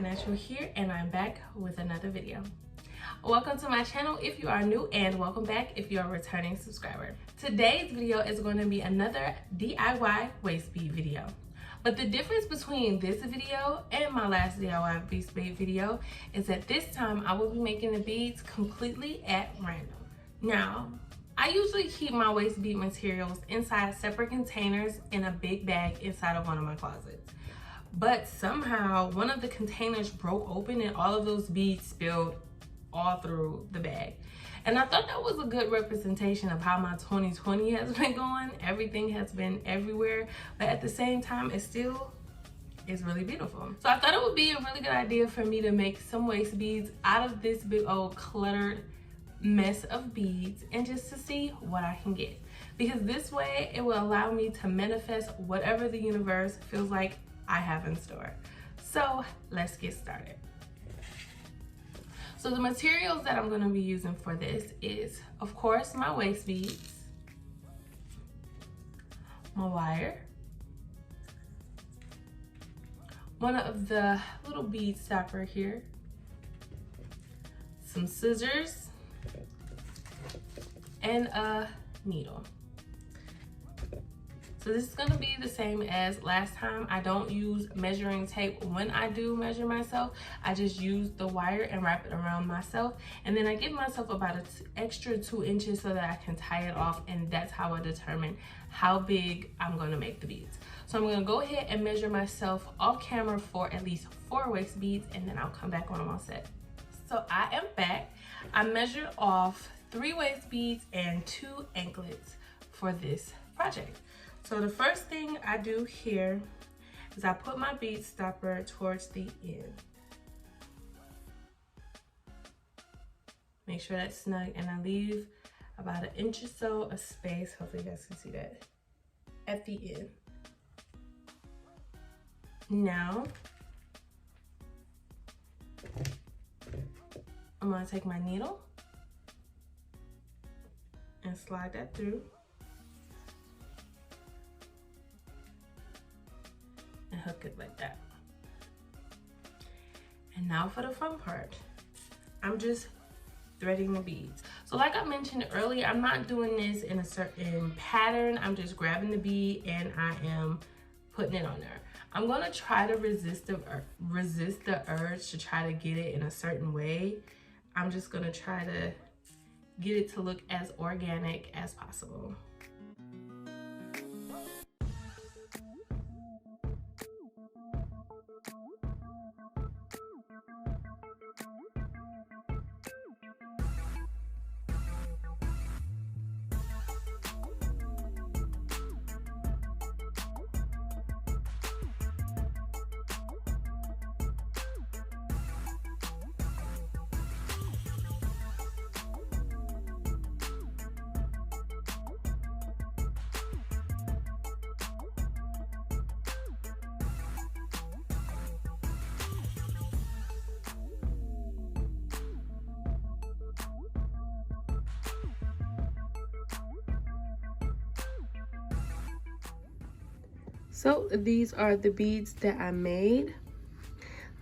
Natural here, and I'm back with another video. Welcome to my channel if you are new, and welcome back if you're a returning subscriber. Today's video is going to be another DIY waist bead video. But the difference between this video and my last DIY waist bead video is that this time I will be making the beads completely at random. Now, I usually keep my waist bead materials inside separate containers in a big bag inside of one of my closets. But somehow one of the containers broke open and all of those beads spilled all through the bag. And I thought that was a good representation of how my 2020 has been going. Everything has been everywhere, but at the same time, it still is really beautiful. So I thought it would be a really good idea for me to make some waist beads out of this big old cluttered mess of beads and just to see what I can get. Because this way, it will allow me to manifest whatever the universe feels like I have in store. So let's get started. So the materials that I'm going to be using for this is, of course, my waist beads, my wire, one of the little bead stopper here, some scissors, and a needle. So this is gonna be the same as last time. I don't use measuring tape when I do measure myself. I just use the wire and wrap it around myself. And then I give myself about an extra 2 inches so that I can tie it off. And that's how I determine how big I'm gonna make the beads. So I'm gonna go ahead and measure myself off camera for at least 4 waist beads, and then I'll come back when I'm all set. So I am back. I measured off 3 waist beads and 2 anklets for this project. So the first thing I do here is I put my bead stopper towards the end. Make sure that's snug, and I leave about 1 inch or so of space, hopefully you guys can see that, at the end. Now, I'm gonna take my needle and slide that through. And hook it like that. And now for the fun part. I'm just threading the beads. So like I mentioned earlier, I'm not doing this in a certain pattern. I'm just grabbing the bead and I am putting it on there. I'm gonna try to resist the urge to try to get it in a certain way. I'm just gonna try to get it to look as organic as possible. So these are the beads that I made.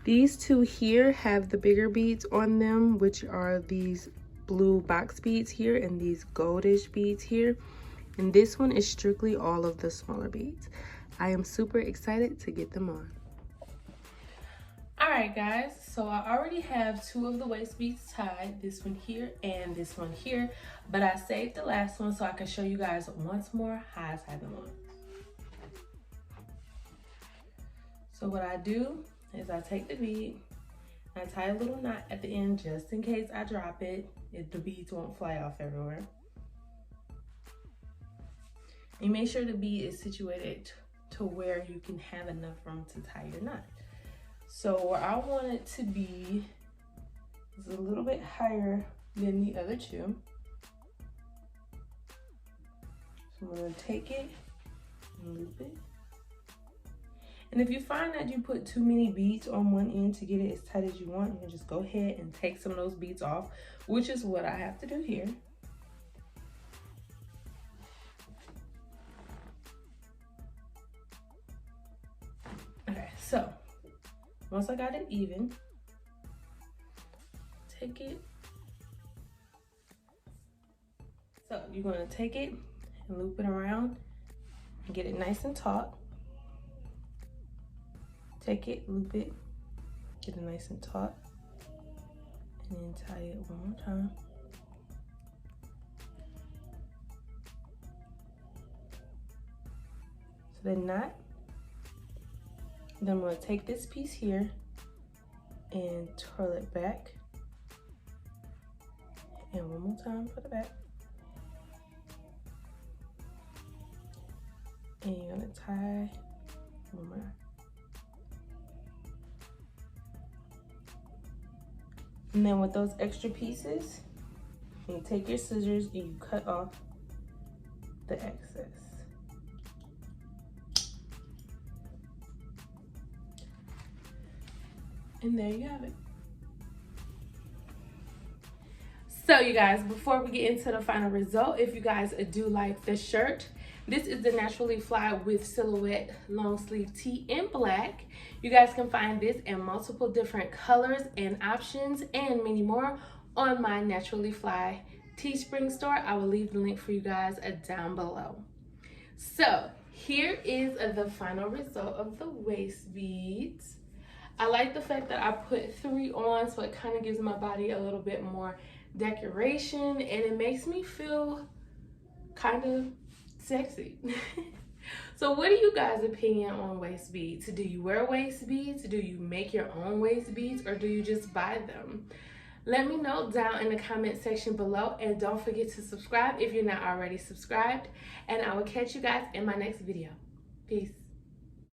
These 2 here have the bigger beads on them, which are these blue box beads here and these goldish beads here. And this one is strictly all of the smaller beads. I am super excited to get them on. All right, guys, so I already have 2 of the waist beads tied, this one here and this one here, but I saved the last one so I can show you guys once more how I tie them on. So what I do is I take the bead, I tie a little knot at the end just in case I drop it, the beads won't fly off everywhere. And make sure the bead is situated to where you can have enough room to tie your knot. So where I want it to be is a little bit higher than the other 2. So I'm gonna take it and loop it. And if you find that you put too many beads on one end to get it as tight as you want, you can just go ahead and take some of those beads off, which is what I have to do here. Okay, so once I got it even, take it. So you're going to take it and loop it around and get it nice and taut. Take it, loop it, get it nice and taut, and then tie it one more time. So then knot. Then I'm going to take this piece here and twirl it back. And one more time for the back. And you're going to tie one more. And then with those extra pieces, you take your scissors and you cut off the excess. And there you have it. So you guys, before we get into the final result, if you guys do like this shirt, this is the Naturally Fly with Silhouette long sleeve tee in black. You guys can find this in multiple different colors and options and many more on my Naturally Fly Teespring store. I will leave the link for you guys down below. So here is the final result of the waist beads. I like the fact that I put 3 on, so it kind of gives my body a little bit more decoration, and it makes me feel kind of sexy. So what are you guys' opinion on waist beads? Do you wear waist beads? Do you make your own waist beads, or do you just buy them? Let me know down in the comment section below, and don't forget to subscribe if you're not already subscribed, and I will catch you guys in my next video. Peace.